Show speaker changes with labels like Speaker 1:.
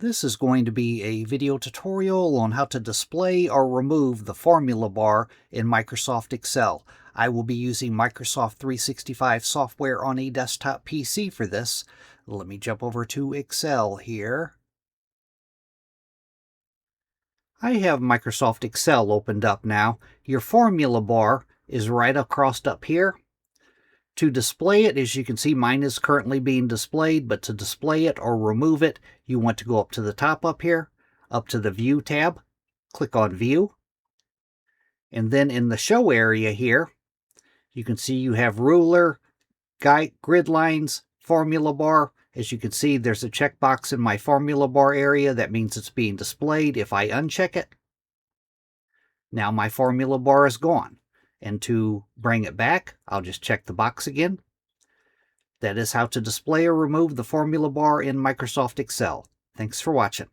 Speaker 1: This is going to be a video tutorial on how to display or remove the formula bar in Microsoft Excel. I will be using Microsoft 365 software on a desktop PC for this. Let me jump over to Excel here. I have Microsoft Excel opened up now. Your formula bar is right across up here. To display it, as you can see, mine is currently being displayed, but to display it or remove it, you want to go up to the top up here, up to the View tab, click on View, and then in the Show area here, you can see you have Ruler, Grid Lines, Formula Bar. As you can see, there's a checkbox in my Formula Bar area. That means it's being displayed. If I uncheck it, now my Formula Bar is gone. And to bring it back, I'll just check the box again. That is how to display or remove the formula bar in Microsoft Excel. Thanks for watching.